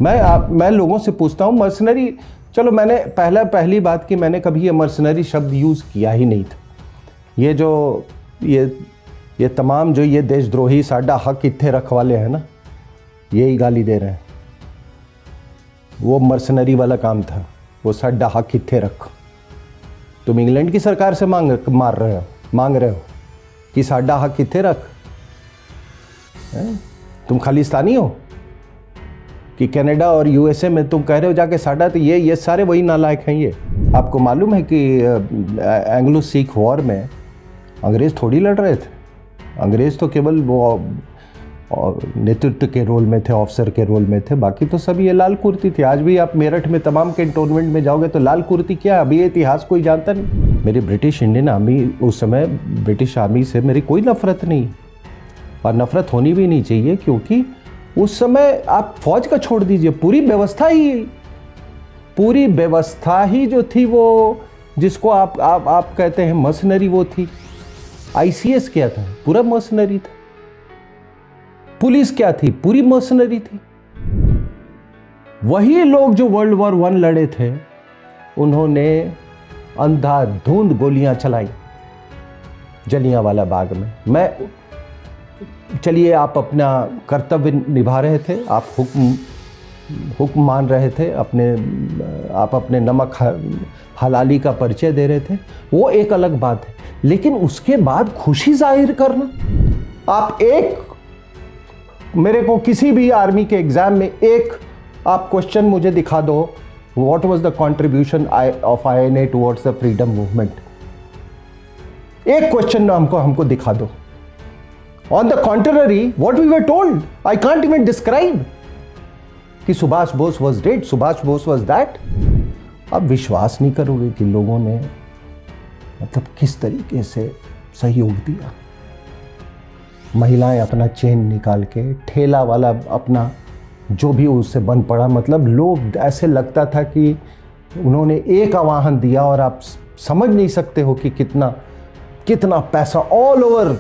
मैं लोगों से पूछता हूँ मर्सनरी, चलो मैंने पहली बात कि मैंने कभी ये मर्सनरी शब्द यूज़ किया ही नहीं था। ये तमाम जो ये देशद्रोही साडा हक इत्थे रखवाले हैं ना, यही गाली दे रहे हैं। वो मर्सनरी वाला काम था, वो साडा हक इत्थे रख। तुम इंग्लैंड की सरकार से मांग रहे हो कि साडा हक इत्थे रख। तुम खालिस्तानी हो कि कनाडा और यूएसए में तुम कह रहे हो जाके साडा, तो ये सारे वही नालायक हैं। ये आपको मालूम है कि एंग्लो सिख वॉर में अंग्रेज़ थोड़ी लड़ रहे थे। अंग्रेज़ तो केवल वो नेतृत्व के रोल में थे, ऑफिसर के रोल में थे, बाकी तो सब ये लाल कुर्ती थी। आज भी आप मेरठ में तमाम कैंटोनमेंट में जाओगे तो लाल कुर्ती क्या, अभी ये इतिहास कोई जानता नहीं। मेरी ब्रिटिश इंडियन आर्मी, उस समय ब्रिटिश आर्मी से मेरी कोई नफरत नहीं, और नफरत होनी भी नहीं चाहिए, क्योंकि उस समय आप फौज का छोड़ दीजिए, पूरी व्यवस्था ही जो थी वो, जिसको आप कहते हैं मर्सनरी, वो थी। आईसीएस क्या था, पूरा मर्सनरी था। पुलिस क्या थी, पूरी मर्सनरी थी। वही लोग जो वर्ल्ड वॉर 1 लड़े थे, उन्होंने अंधाधुंध गोलियां चलाई जलियांवाला बाग में। चलिए, आप अपना कर्तव्य निभा रहे थे, आप हुक्म मान रहे थे, आप अपने नमक हलाली का परिचय दे रहे थे, वो एक अलग बात है। लेकिन उसके बाद खुशी जाहिर करना, आप मेरे को किसी भी आर्मी के एग्जाम में एक आप क्वेश्चन मुझे दिखा दो, what was the contribution of INA towards the freedom movement, एक क्वेश्चन हमको दिखा दो। On the contrary, what we were told, I can't even describe, कि Subhash Bose was dead, Subhash Bose was that। अब विश्वास नहीं करोगे कि लोगों ने मतलब किस तरीके से सहयोग दिया। महिलाएं अपना चेन निकाल के, ठेला वाला अपना जो भी उससे बन पड़ा, मतलब लोग ऐसे लगता था कि उन्होंने एक आह्वान दिया, और आप समझ नहीं सकते हो कि कितना पैसा all over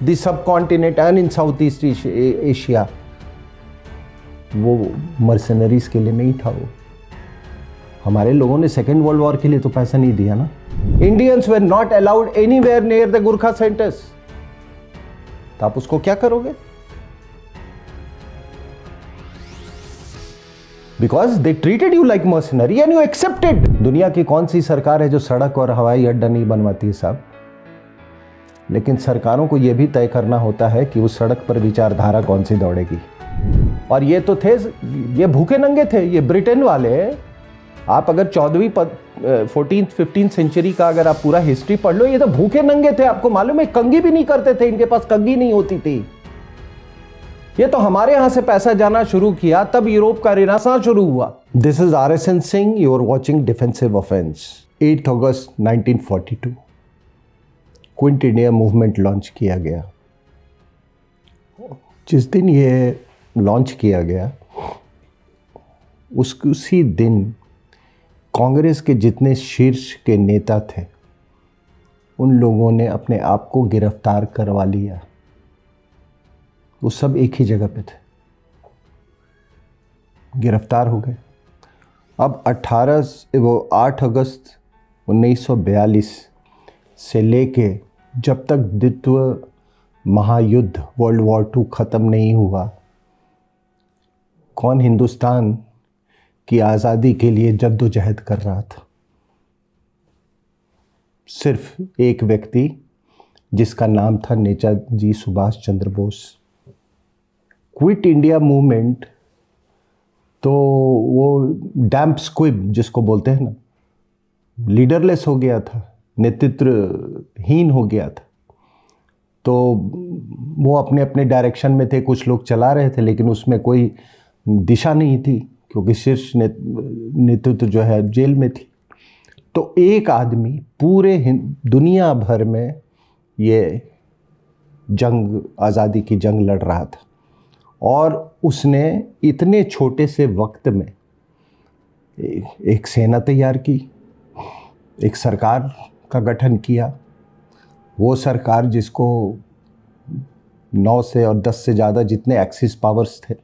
the sub continent and in south east Asia, वो मर्सनरीज के लिए नहीं था। वो हमारे लोगों ने सेकेंड वर्ल्ड वॉर के लिए तो पैसा नहीं दिया ना। Indians were not allowed anywhere near the Gurkha centres, तो आप उसको क्या करोगे? Because they treated you like mercenary and you accepted. दुनिया की कौन सी सरकार है जो सड़क और हवाई अड्डा नहीं बनवाती है साहब? लेकिन सरकारों को यह भी तय करना होता है कि उस सड़क पर विचारधारा कौन सी दौड़ेगी। और ये तो थे, ये भूखे नंगे थे, ये ब्रिटेन वाले। आप अगर 14वीं 14th 15th सेंचुरी का अगर आप पूरा हिस्ट्री पढ़ लो, ये तो भूखे नंगे थे। आपको मालूम है, कंघी भी नहीं करते थे, इनके पास कंघी नहीं होती थी। ये तो हमारे यहां से पैसा जाना शुरू किया, तब यूरोप का रिनासां शुरू हुआ। This is RSN Singh, you are watching defensive offence. 8 अगस्त 1942 क्विट इंडिया मूवमेंट लॉन्च किया गया। जिस दिन ये लॉन्च किया गया, उसी दिन कांग्रेस के जितने शीर्ष के नेता थे, उन लोगों ने अपने आप को गिरफ्तार करवा लिया। वो सब एक ही जगह पे थे, गिरफ्तार हो गए। अब 8 अगस्त 1942 से लेके जब तक द्वितीय महायुद्ध वर्ल्ड वॉर 2 ख़त्म नहीं हुआ, कौन हिंदुस्तान की आज़ादी के लिए जद्दोजहद कर रहा था? सिर्फ एक व्यक्ति, जिसका नाम था Netaji Subhash Chandra Bose. Quit India movement तो वो डैम्प स्क्विब जिसको बोलते हैं ना, लीडरलेस हो गया था, नेतृत्वहीन हो गया था। तो वो अपने अपने डायरेक्शन में थे, कुछ लोग चला रहे थे, लेकिन उसमें कोई दिशा नहीं थी, क्योंकि शीर्ष नेतृत्व जो है जेल में थी। तो एक आदमी पूरे दुनिया भर में ये जंग, आज़ादी की जंग लड़ रहा था, और उसने इतने छोटे से वक्त में एक सेना तैयार की, एक सरकार का गठन किया। वो सरकार जिसको 9 से और 10 से ज़्यादा जितने एक्सिस पावर्स थे,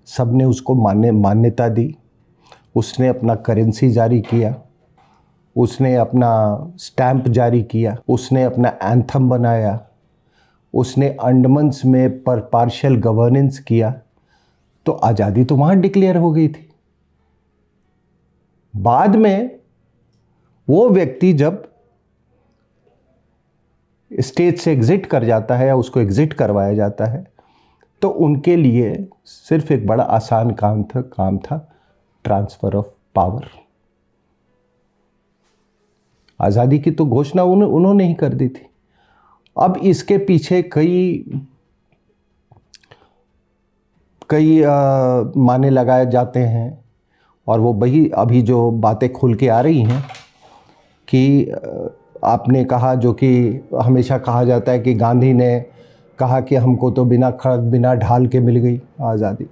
सबने उसको मान्यता दी। उसने अपना करेंसी जारी किया, उसने अपना स्टैंप जारी किया, उसने अपना एंथम बनाया, उसने अंडमन्स में पार्शियल गवर्नेंस किया। तो आज़ादी तो वहाँ डिक्लेयर हो गई थी। बाद में वो व्यक्ति जब स्टेज से एग्जिट कर जाता है या उसको एग्जिट करवाया जाता है, तो उनके लिए सिर्फ एक बड़ा आसान काम था ट्रांसफर ऑफ पावर। आज़ादी की तो घोषणा उन्होंने ही कर दी थी। अब इसके पीछे कई माने लगाए जाते हैं, और वो वही अभी जो बातें खुल के आ रही हैं कि आपने कहा, जो कि हमेशा कहा जाता है कि गांधी ने कहा कि हमको तो बिना खड़ग बिना ढाल के मिल गई आज़ादी।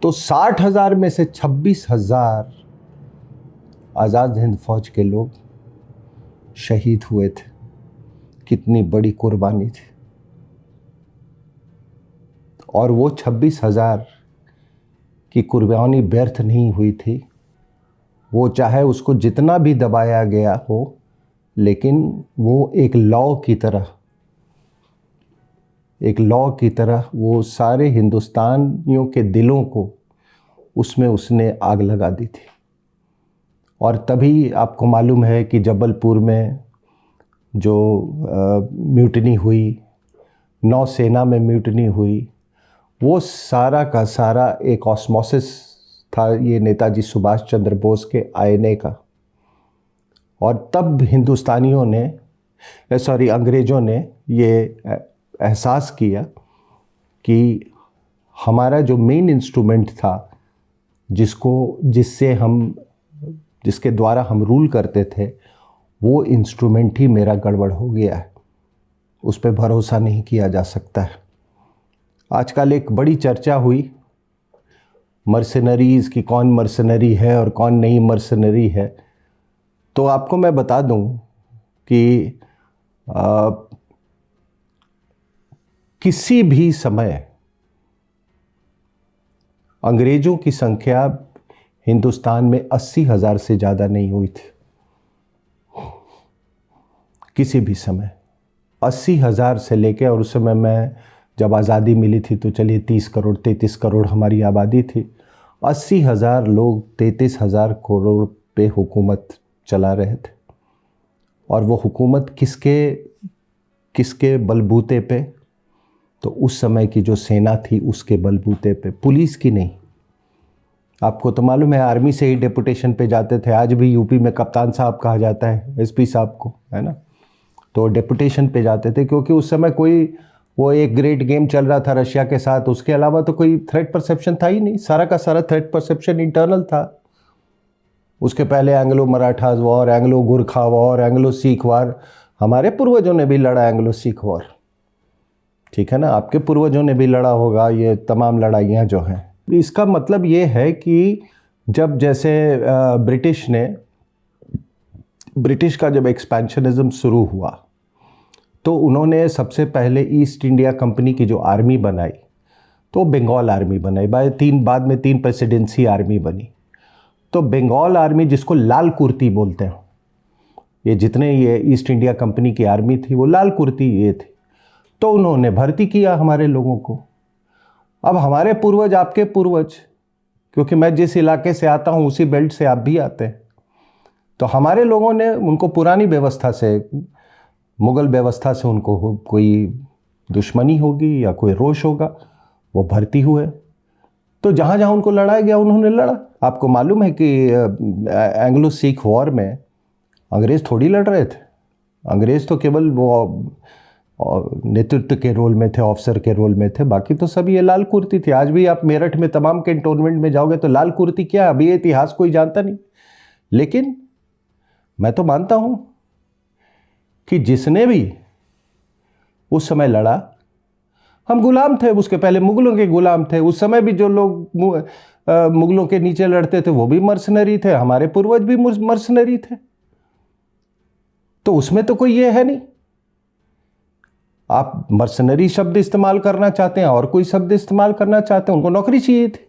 तो 60,000 में से 26,000 आज़ाद हिंद फौज के लोग शहीद हुए थे। कितनी बड़ी कुर्बानी थी। और वो 26,000 की कुर्बानी व्यर्थ नहीं हुई थी। वो चाहे उसको जितना भी दबाया गया हो, लेकिन वो एक लॉ की तरह वो सारे हिंदुस्तानियों के दिलों को उसमें उसने आग लगा दी थी। और तभी आपको मालूम है कि जबलपुर में जो म्यूटनी हुई, नौसेना में म्यूटनी हुई, वो सारा का सारा एक ऑस्मोसिस था ये नेताजी सुभाष चंद्र बोस के आईने का। और तब अंग्रेज़ों ने ये एहसास किया कि हमारा जो मेन इंस्ट्रूमेंट था, जिसके द्वारा हम रूल करते थे, वो इंस्ट्रूमेंट ही मेरा गड़बड़ हो गया है। उस पर भरोसा नहीं किया जा सकता है। आजकल एक बड़ी चर्चा हुई मर्सनरीज़ की, कौन मर्सनरी है और कौन नहीं मर्सनरी है। तो आपको मैं बता दूं कि किसी भी समय अंग्रेज़ों की संख्या हिंदुस्तान में 80,000 से ज़्यादा नहीं हुई थी। किसी भी समय 80,000 से लेके, और उस समय मैं जब आज़ादी मिली थी तो चलिए 30 करोड़ 33 करोड़ हमारी आबादी थी। 80,000 लोग 33,000 करोड़ पे हुकूमत चला रहे थे। और वो हुकूमत किसके बलबूते पे? तो उस समय की जो सेना थी उसके बलबूते पे, पुलिस की नहीं। आपको तो मालूम है आर्मी से ही डेपुटेशन पे जाते थे। आज भी यूपी में कप्तान साहब कहा जाता है एसपी साहब को, है ना। तो डेपुटेशन पे जाते थे क्योंकि उस समय वो एक ग्रेट गेम चल रहा था रशिया के साथ। उसके अलावा तो कोई थ्रेट परसेप्शन था ही नहीं। सारा का सारा थ्रेट परसेप्शन इंटरनल था। उसके पहले Anglo Maratha war, Anglo Gurkha war, Anglo Sikh war, हमारे पूर्वजों ने भी लड़ा एंग्लो सिख वॉर, ठीक है ना। आपके पूर्वजों ने भी लड़ा होगा। ये तमाम लड़ाइयाँ जो हैं, इसका मतलब ये है कि जब जैसे ब्रिटिश का जब एक्सपेंशनिज्म शुरू हुआ, तो उन्होंने सबसे पहले ईस्ट इंडिया कंपनी की जो आर्मी बनाई, तो बंगाल आर्मी बनाई। बाद में 3 प्रेसिडेंसी आर्मी बनी। तो बंगाल आर्मी, जिसको लाल कुर्ती बोलते हैं, ये जितने ये ईस्ट इंडिया कंपनी की आर्मी थी वो लाल कुर्ती ये थी। तो उन्होंने भर्ती किया हमारे लोगों को। अब हमारे पूर्वज, आपके पूर्वज, क्योंकि मैं जिस इलाके से आता हूँ उसी बेल्ट से आप भी आते हैं, तो हमारे लोगों ने उनको पुरानी व्यवस्था से, मुग़ल व्यवस्था से उनको कोई दुश्मनी होगी या कोई रोष होगा, वो भर्ती हुए। तो जहाँ जहाँ उनको लड़ाया गया उन्होंने लड़ा। आपको मालूम है कि एंग्लो सिख वॉर में अंग्रेज़ थोड़ी लड़ रहे थे। अंग्रेज़ तो केवल वो नेतृत्व के रोल में थे, ऑफिसर के रोल में थे। बाकी तो सब ये लाल कुर्ती थी। आज भी आप मेरठ में तमाम कैंटोनमेंट में जाओगे तो लाल कुर्ती क्या है, अभी ये इतिहास कोई जानता नहीं। लेकिन मैं तो मानता हूँ कि जिसने भी उस समय लड़ा, हम गुलाम थे। उसके पहले मुगलों के गुलाम थे। उस समय भी जो लोग मुगलों के नीचे लड़ते थे वो भी मर्सनरी थे। हमारे पूर्वज भी मर्सनरी थे। तो उसमें तो कोई ये है नहीं। आप मर्सनरी शब्द इस्तेमाल करना चाहते हैं और कोई शब्द इस्तेमाल करना चाहते हैं, उनको नौकरी चाहिए थी।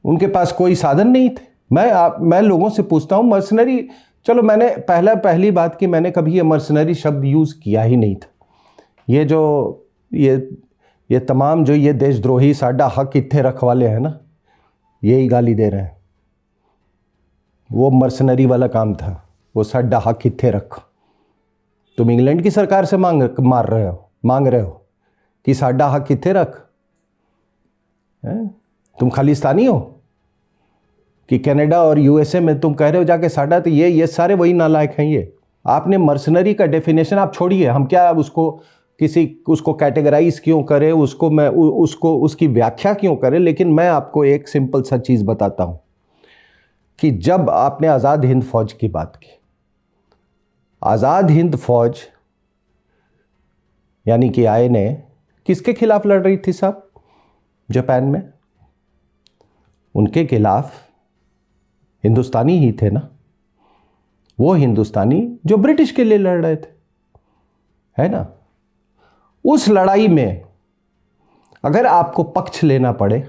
उनके पास कोई साधन नहीं थे। मैं लोगों से पूछता हूँ मर्सनरी, चलो मैंने पहली बात कि मैंने कभी ये मर्सनरी शब्द यूज़ किया ही नहीं था। ये जो ये तमाम जो ये देशद्रोही साडा हक इत्थे रख वाले हैं ना, यही गाली दे रहे हैं। वो मर्सनरी वाला काम था, वो साडा हक इत्थे रख। तुम इंग्लैंड की सरकार से मांग रहे हो कि साडा हक इत्थे रख। तुम खालिस्तानी हो कि कनाडा और यूएसए में तुम कह रहे हो जाके साडा, तो ये सारे वही नालायक हैं। ये आपने मर्सनरी का डेफिनेशन आप छोड़िए, हम क्या उसको कैटेगराइज क्यों करें, उसकी व्याख्या क्यों करें। लेकिन मैं आपको एक सिंपल सा चीज़ बताता हूं कि जब आपने आज़ाद हिंद फौज की बात की, आज़ाद हिंद फौज यानी कि आईएनए किसके खिलाफ लड़ रही थी साहब? जापान में। उनके खिलाफ हिंदुस्तानी ही थे ना, वो हिंदुस्तानी जो ब्रिटिश के लिए लड़ रहे थे, है ना। उस लड़ाई में अगर आपको पक्ष लेना पड़े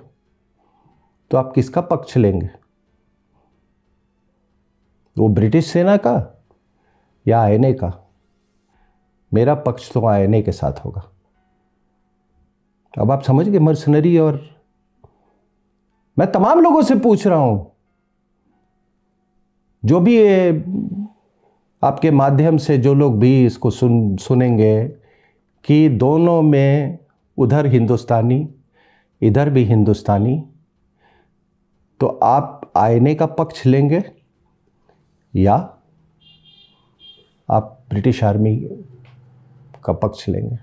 तो आप किसका पक्ष लेंगे? वो ब्रिटिश सेना का या आईएनए का? मेरा पक्ष तो आईएनए के साथ होगा। अब आप समझ गए मर्सनरी। और मैं तमाम लोगों से पूछ रहा हूं, जो भी ये आपके माध्यम से जो लोग भी इसको सुनेंगे, कि दोनों में उधर हिंदुस्तानी इधर भी हिंदुस्तानी, तो आप आईएनए का पक्ष लेंगे या आप ब्रिटिश आर्मी का पक्ष लेंगे?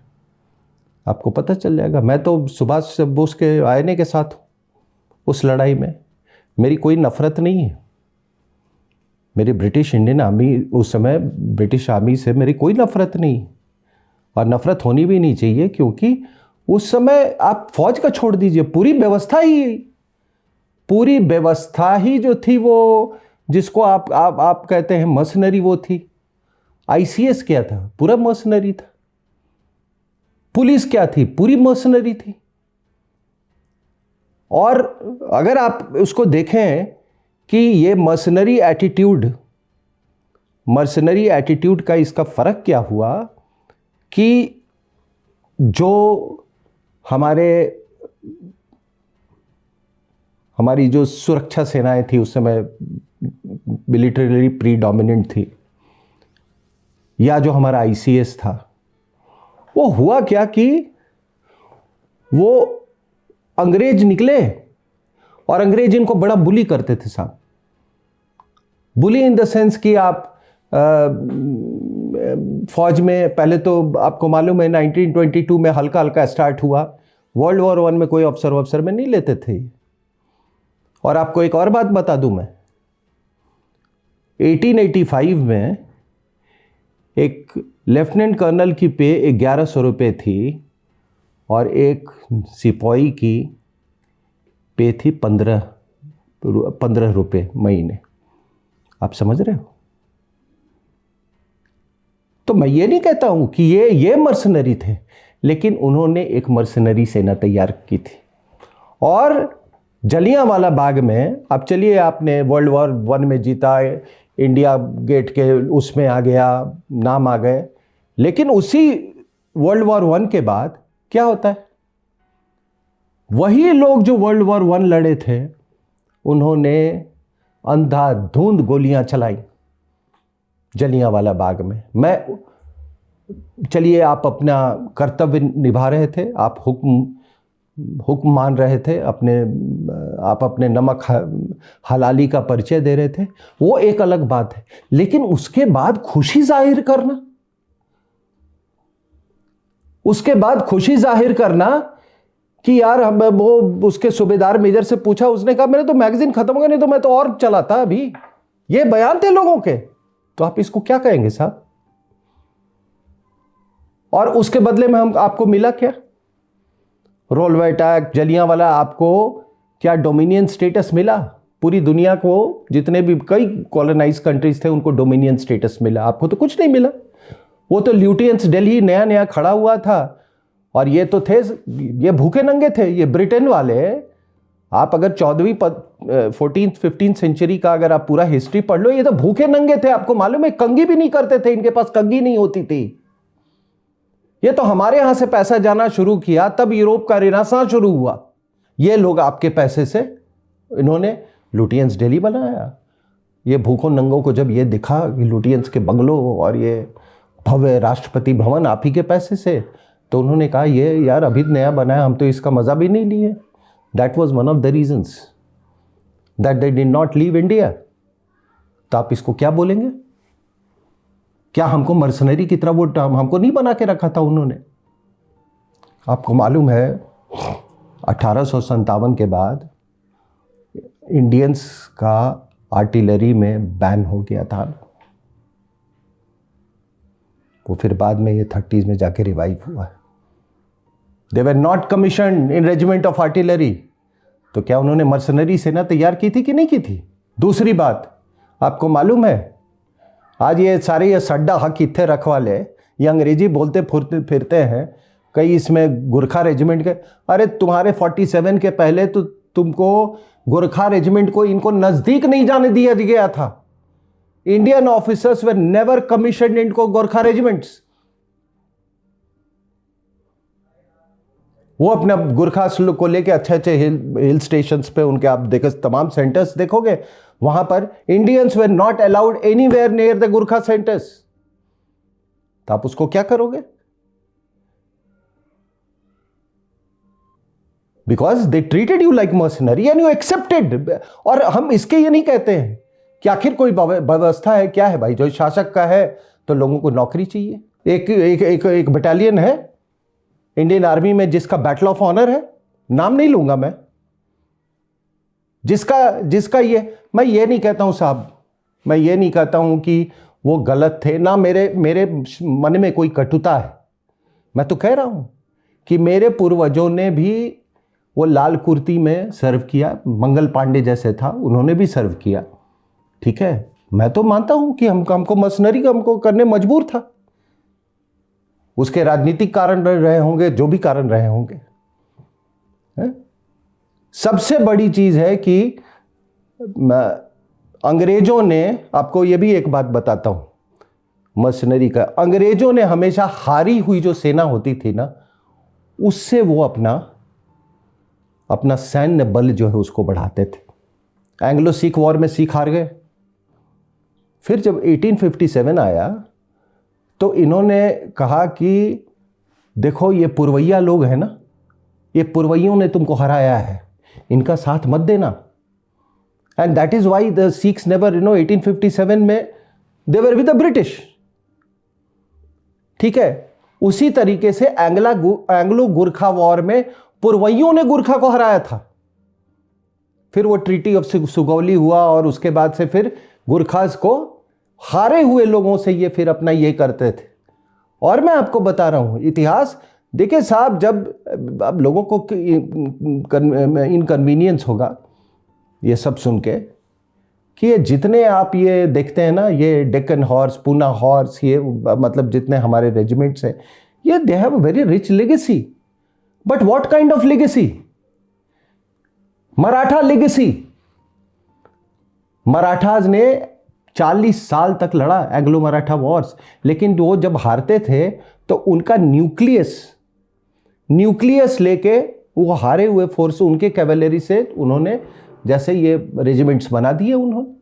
आपको पता चल जाएगा। मैं तो सुभाष बोस के आईएनए के साथ हूँ। उस लड़ाई में मेरी कोई नफरत नहीं है। मेरी ब्रिटिश इंडियन आर्मी, उस समय ब्रिटिश आर्मी से मेरी कोई नफरत नहीं, और नफरत होनी भी नहीं चाहिए, क्योंकि उस समय आप फौज का छोड़ दीजिए, पूरी व्यवस्था ही जो थी वो, जिसको आप कहते हैं मर्सनरी, वो थी। आईसीएस क्या था? पूरा मर्सनरी था। पुलिस क्या थी? पूरी मर्सनरी थी। और अगर आप उसको देखें कि ये मर्सनरी एटीट्यूड का इसका फर्क क्या हुआ, कि जो हमारी जो सुरक्षा सेनाएं थी उस समय मिलिटरीली प्रीडोमिनेंट थी, या जो हमारा आईसीएस था, वो हुआ क्या कि वो अंग्रेज निकले और अंग्रेज इनको बड़ा बुली करते थे साहब। बुली इन द सेंस कि आप फौज में पहले तो आपको मालूम है 1922 में हल्का हल्का स्टार्ट हुआ। वर्ल्ड वॉर 1 में कोई अफसर में नहीं लेते थे। और आपको एक और बात बता दूं मैं, 1885 में एक लेफ्टिनेंट कर्नल की पे 1100 रुपये थी, और एक सिपाही की पे थी 15 रुपये महीने। आप समझ रहे हो? तो मैं ये नहीं कहता हूं कि ये मर्सनरी थे, लेकिन उन्होंने एक मर्सनरी सेना तैयार की थी। और जलियांवाला बाग में, अब चलिए आपने वर्ल्ड वॉर 1 में जीता, इंडिया गेट के उसमें आ गया, नाम आ गए, लेकिन उसी वर्ल्ड वॉर 1 के बाद क्या होता है? वही लोग जो वर्ल्ड वॉर 1 लड़े थे, उन्होंने अंधाधुंध गोलियां चलाई जलियांवाला बाग में। चलिए आप अपना कर्तव्य निभा रहे थे, आप हुक्म मान रहे थे, आप अपने नमक हलाली का परिचय दे रहे थे, वो एक अलग बात है। लेकिन उसके बाद खुशी जाहिर करना, कि यार वो उसके सूबेदार मेजर से पूछा, उसने कहा मेरे तो मैगजीन खत्म हो गया, नहीं तो मैं तो और चलाता अभी। ये बयान थे लोगों के, तो आप इसको क्या कहेंगे साहब? और उसके बदले में आपको मिला क्या? रोलवेटा, जलियांवाला, आपको क्या डोमिनियन स्टेटस मिला? पूरी दुनिया को, जितने भी कई कॉलोनाइज कंट्रीज थे, उनको डोमिनियन स्टेटस मिला। आपको तो कुछ नहीं मिला। वो तो ल्यूटियंस दिल्ली नया खड़ा हुआ था, और ये तो थे, ये भूखे नंगे थे, ये ब्रिटेन वाले। आप अगर 14वीं 14th-15th सेंचुरी का अगर आप पूरा हिस्ट्री पढ़ लो, ये तो भूखे नंगे थे, आपको मालूम है, कंघी भी नहीं करते थे, इनके पास कंघी नहीं होती थी। ये तो हमारे यहां से पैसा जाना शुरू किया, तब यूरोप का रिनेसां शुरू हुआ। ये लोग आपके पैसे से इन्होंने लुटियंस डेली बनाया। ये भूखों नंगों को जब ये दिखा कि लुटियंस के बंगलों और ये भव्य राष्ट्रपति भवन आप ही के पैसे से, तो उन्होंने कहा ये यार अभी नया बना है, हम तो इसका मजा भी नहीं लिए। That was one of the reasons that they did not leave India. तो आप इसको क्या बोलेंगे? क्या हमको मर्सनरी की तरह वो हमको नहीं बना के रखा था उन्होंने? आपको मालूम है 1857 के बाद इंडियंस का आर्टिलरी में बैन हो गया था। वो फिर बाद में ये 30s में जाके रिवाइव हुआ। They were not commission in regiment of artillery. तो क्या उन्होंने मर्सनरी सेना तैयार की थी कि नहीं की थी? दूसरी बात, आपको मालूम है आज ये सारे ये सड्डा हक इत्थे रखवाले ये अंग्रेजी बोलते फिरते हैं, कई इसमें गुरखा रेजिमेंट के। अरे तुम्हारे 47 के पहले तो तुमको गुरखा रेजिमेंट को इनको नजदीक नहीं जाने दिया गया था। Indian officers were never commissioned इनको गोरखा रेजिमेंट्स। वो अपने गुरखा को लेके अच्छे अच्छे हिल स्टेशंस पे उनके आप देखो, तमाम सेंटर्स देखोगे, वहां पर Indians were not allowed anywhere near the Gurkha centres. तो आप उसको क्या करोगे? Because they treated you like mercenary and you accepted. और हम इसके ये नहीं कहते हैं कि आखिर कोई व्यवस्था है, क्या है भाई, जो शासक का है तो लोगों को नौकरी चाहिए। एक एक एक, एक बटालियन है इंडियन आर्मी में जिसका बैटल ऑफ ऑनर है, नाम नहीं लूंगा मैं, जिसका ये, मैं ये नहीं कहता हूं साहब, मैं ये नहीं कहता हूं कि वो गलत थे ना, मेरे मन में कोई कटुता है। मैं तो कह रहा हूं कि मेरे पूर्वजों ने भी वो लाल कुर्ती में सर्व किया, मंगल पांडे जैसे था उन्होंने भी सर्व किया, ठीक है। मैं तो मानता हूं कि हमको मर्सनरी हमको करने मजबूर था। उसके राजनीतिक कारण रहे होंगे, जो भी कारण रहे होंगे। सबसे बड़ी चीज है कि अंग्रेजों ने, आपको यह भी एक बात बताता हूं मर्सनरी का, अंग्रेजों ने हमेशा हारी हुई जो सेना होती थी ना, उससे वो अपना सैन्य बल जो है उसको बढ़ाते थे। एंग्लो सिख वॉर में सिख हार गए, फिर जब 1857 आया तो इन्होंने कहा कि देखो ये पुरवैया लोग हैं ना, ये पुरवैयों ने तुमको हराया है, इनका साथ मत देना। And that is why the Sikhs never 1857 में दे वर विद द ब्रिटिश, ठीक है। उसी तरीके से एंग्लो गुरखा वॉर में पुरवैयों ने गुरखा को हराया था। फिर वो ट्रीटी ऑफ सुगौली हुआ और उसके बाद से फिर गुरखास को हारे हुए लोगों से ये फिर अपना ये करते थे। और मैं आपको बता रहा हूं इतिहास, देखिए साहब, जब अब लोगों को इनकन्वीनियंस होगा ये सब सुन के कि ये जितने आप ये देखते हैं ना, ये डेक्कन हॉर्स, पूना हॉर्स, ये मतलब जितने हमारे रेजिमेंट्स हैं, ये दे have a very rich legacy. But what kind of legacy? Maratha legacy. Marathas ने 40 साल तक लड़ा एंग्लो मराठा वॉर्स, लेकिन वो जब हारते थे तो उनका न्यूक्लियस लेके वो हारे हुए फोर्स, उनके कैवेलरी से उन्होंने जैसे ये रेजिमेंट्स बना दिए उन्होंने।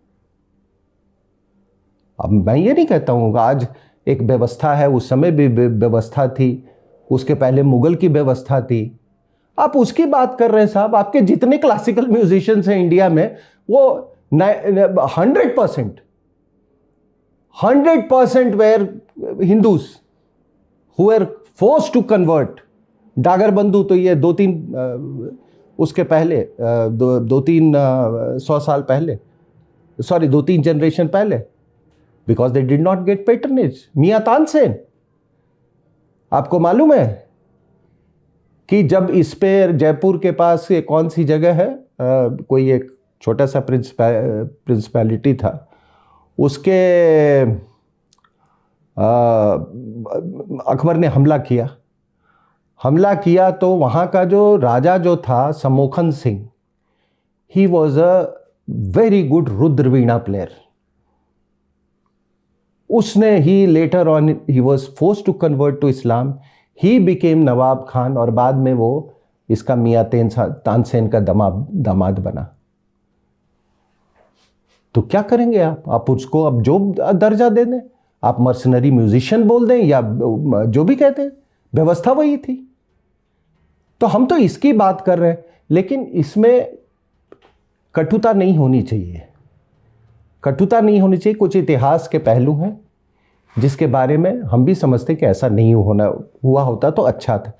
अब मैं ये नहीं कहता हूं, आज एक व्यवस्था है, उस समय भी व्यवस्था थी, उसके पहले मुगल की व्यवस्था थी। आप उसकी बात कर रहे हैं साहब। आपके जितने क्लासिकल म्यूजिशियंस हैं इंडिया में, वो 100% were Hindus who were forced to convert. Dagar Bandhu तो ये 2-3 उसके पहले 2-3 100 साल पहले, सॉरी 2-3 जनरेशन पहले, because they did not get patronage. मियां तानसेन, आपको मालूम है कि जब इस पे जयपुर के पास कौन सी जगह है, कोई एक छोटा सा प्रिंसिपैलिटी था, उसके अकबर ने हमला किया तो वहाँ का जो राजा जो था Samokhan Singh, he was a very good rudraveena player. उसने ही later on he was forced to convert to Islam. He became Nawab Khan और बाद में वो इसका मियां तानसेन का दामाद बना. तो क्या करेंगे आप उसको अब जो दर्जा दे दें, आप मर्सनरी म्यूजिशियन बोल दें या जो भी कहते हैं, व्यवस्था वही थी. तो हम तो इसकी बात कर रहे हैं, लेकिन इसमें कटुता नहीं होनी चाहिए. कटुता नहीं होनी चाहिए. कुछ इतिहास के पहलू हैं जिसके बारे में हम भी समझते कि ऐसा नहीं हुआ होता तो अच्छा था.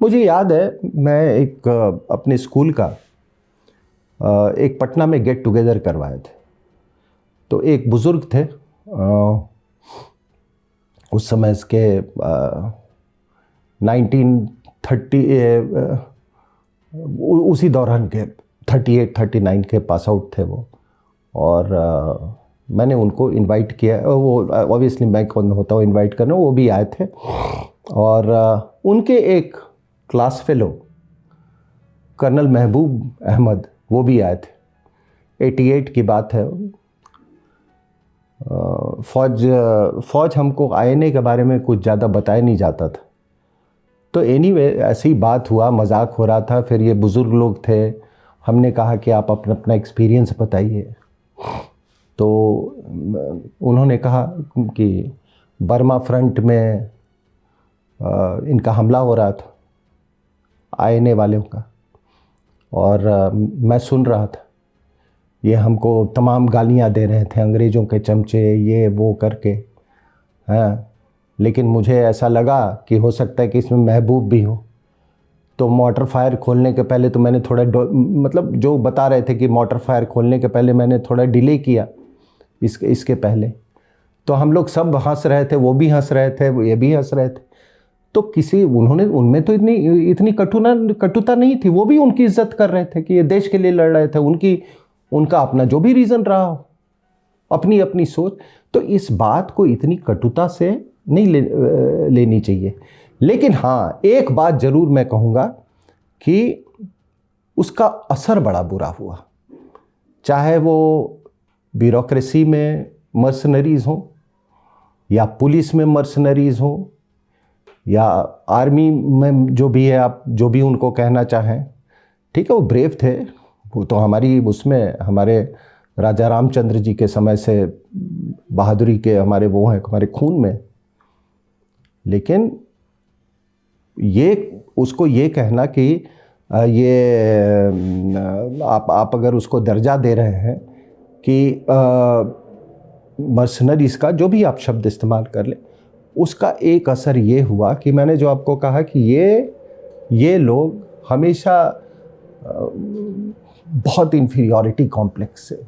मुझे याद है, मैं एक अपने स्कूल का एक पटना में गेट टुगेदर करवाए थे. तो एक बुज़ुर्ग थे, उस समय इसके 1930 उसी दौरान के 38-39 के पास आउट थे वो. और मैंने उनको इनवाइट किया. वो ऑब्वियसली मैं कौन होता हूँ इनवाइट करना, वो भी आए थे. और उनके एक क्लास फेलो कर्नल महबूब अहमद, वो भी आए थे. 88 की बात है. फौज हमको आईएनए के बारे में कुछ ज़्यादा बताया नहीं जाता था. तो एनीवे ऐसी बात हुआ, मजाक हो रहा था. फिर ये बुज़ुर्ग लोग थे, हमने कहा कि आप अपना अपना एक्सपीरियंस बताइए. तो उन्होंने कहा कि बर्मा फ्रंट में इनका हमला हो रहा था, आईएनए वालों का, और मैं सुन रहा था. ये हमको तमाम गालियां दे रहे थे, अंग्रेज़ों के चमचे, ये वो करके. हाँ, लेकिन मुझे ऐसा लगा कि हो सकता है कि इसमें महबूब भी हो. तो मोटर फायर खोलने के पहले तो मैंने थोड़ा मतलब जो बता रहे थे कि मोटर फायर खोलने के पहले मैंने थोड़ा डिले किया इसके पहले. तो हम लोग सब हंस रहे थे, वो भी हंस रहे थे, ये भी हंस रहे थे. तो उनमें तो इतनी कटुता नहीं थी. वो भी उनकी इज्जत कर रहे थे कि ये देश के लिए लड़ रहे थे. उनका अपना जो भी रीज़न रहा हो, अपनी अपनी सोच. तो इस बात को इतनी कटुता से नहीं लेनी चाहिए. लेकिन हाँ, एक बात ज़रूर मैं कहूँगा कि उसका असर बड़ा बुरा हुआ. चाहे वो ब्यूरोक्रेसी में मर्सनरीज़ हों, या पुलिस में मर्सनरीज़ हों, या आर्मी में जो भी है, आप जो भी उनको कहना चाहें. ठीक है, वो ब्रेव थे. वो तो हमारे राजा रामचंद्र जी के समय से बहादुरी के हमारे वो हैं, हमारे खून में. लेकिन उसको ये कहना कि आप अगर उसको दर्जा दे रहे हैं कि मर्सनरीज़ का, जो भी आप शब्द इस्तेमाल कर लें, उसका एक असर ये हुआ कि मैंने जो आपको कहा कि ये लोग हमेशा बहुत इन्फीरियॉरिटी कॉम्प्लेक्स से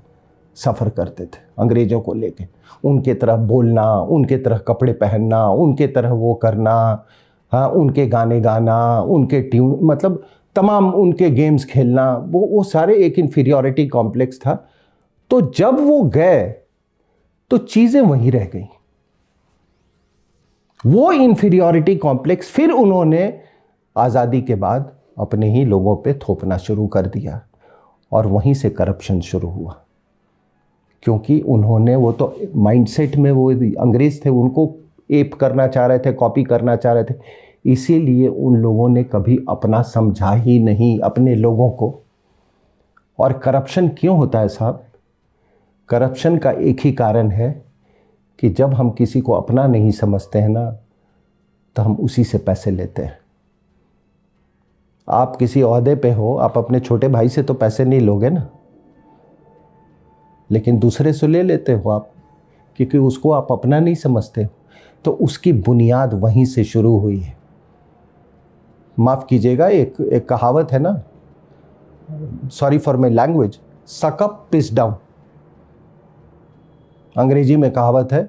सफ़र करते थे अंग्रेज़ों को लेके. उनके तरह बोलना, उनके तरह कपड़े पहनना, उनके तरह वो करना, हाँ, उनके गाने गाना, उनके ट्यून, मतलब तमाम उनके गेम्स खेलना, वो सारे एक इन्फीरियॉरिटी कॉम्प्लेक्स था. तो जब वो गए तो चीज़ें वहीं रह गई. वो इन्फीरियॉरिटी कॉम्प्लेक्स फिर उन्होंने आज़ादी के बाद अपने ही लोगों पे थोपना शुरू कर दिया, और वहीं से करप्शन शुरू हुआ. क्योंकि उन्होंने, वो तो माइंडसेट में वो अंग्रेज़ थे, उनको एप करना चाह रहे थे, कॉपी करना चाह रहे थे. इसीलिए उन लोगों ने कभी अपना समझा ही नहीं अपने लोगों को. और करप्शन क्यों होता है साहब? करप्शन का एक ही कारण है कि जब हम किसी को अपना नहीं समझते हैं ना, तो हम उसी से पैसे लेते हैं. आप किसी ओहदे पे हो, आप अपने छोटे भाई से तो पैसे नहीं लोगे ना, लेकिन दूसरे से ले लेते हो आप, क्योंकि उसको आप अपना नहीं समझते हो. तो उसकी बुनियाद वहीं से शुरू हुई है. माफ़ कीजिएगा, एक कहावत है ना, सॉरी फॉर माई लैंग्वेज, सक अप पिस डाउन. अंग्रेजी में कहावत है,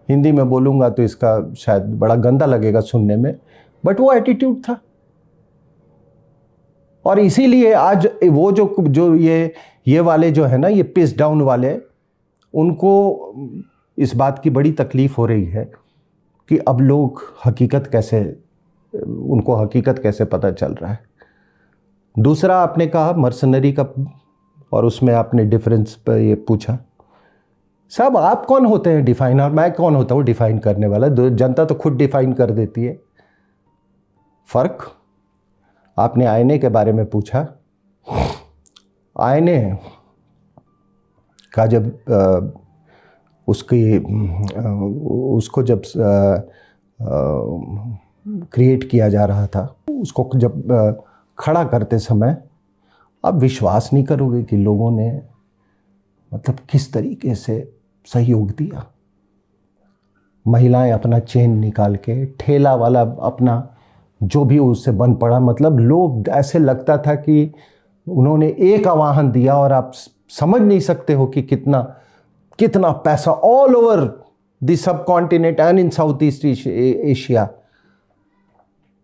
हिंदी में बोलूँगा तो इसका शायद बड़ा गंदा लगेगा सुनने में, बट वो एटीट्यूड था. और इसीलिए आज वो जो ये वाले जो है ना, ये पिस डाउन वाले, उनको इस बात की बड़ी तकलीफ हो रही है कि अब लोग उनको हकीकत कैसे पता चल रहा है. दूसरा, आपने कहा मर्सनरी का और उसमें आपने डिफरेंस पर ये पूछा। साहब आप कौन होते हैं डिफाइनर, मैं कौन होता हूँ डिफाइन करने वाला? जनता तो खुद डिफाइन कर देती है। फ़र्क, आपने आईने के बारे में पूछा। आईने का जब उसको जब क्रिएट किया जा रहा था, उसको जब खड़ा करते समय आप विश्वास नहीं करोगे कि लोगों ने मतलब किस तरीके से सहयोग दिया। महिलाएं अपना चेन निकाल के, ठेला वाला अपना जो भी उससे बन पड़ा, मतलब लोग ऐसे लगता था कि उन्होंने एक आह्वान दिया और आप समझ नहीं सकते हो कि कितना कितना पैसा all over the sub continent and in south east Asia.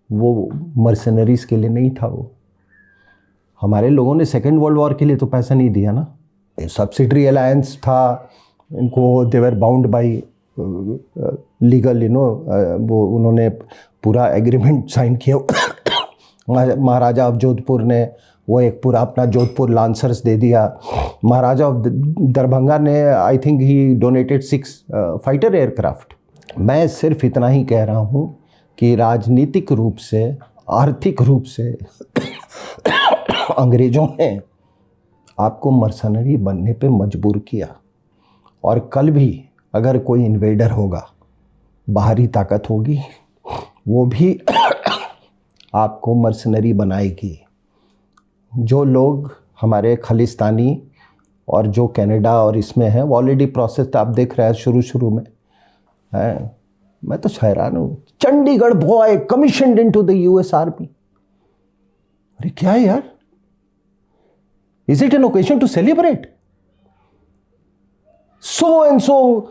वो मर्सनरीज के लिए नहीं था, वो हमारे लोगों ने सेकेंड वर्ल्ड वॉर के लिए तो पैसा नहीं दिया ना। सब्सिडरी अलायंस था, इनको दे वर बाउंड बाई लीगल, वो उन्होंने पूरा एग्रीमेंट साइन किया। महाराजा ऑफ जोधपुर ने वो एक पूरा अपना जोधपुर लांसर्स दे दिया। महाराजा ऑफ दरभंगा ने I think he donated 6 fighter aircraft. मैं सिर्फ इतना ही कह रहा हूँ कि राजनीतिक रूप से, आर्थिक रूप से अंग्रेज़ों ने आपको मर्सनरी बनने पे मजबूर किया। और कल भी अगर कोई इन्वेडर होगा, बाहरी ताकत होगी, वो भी आपको मर्सनरी बनाएगी। जो लोग हमारे खालिस्तानी और जो कनाडा और इसमें हैं, वो ऑलरेडी प्रोसेस आप देख रहे हैं शुरू में है। मैं तो हैरान हूँ, Chandigarh boy commissioned into the US army. अरे क्या है यार, is it an occasion to celebrate? so and so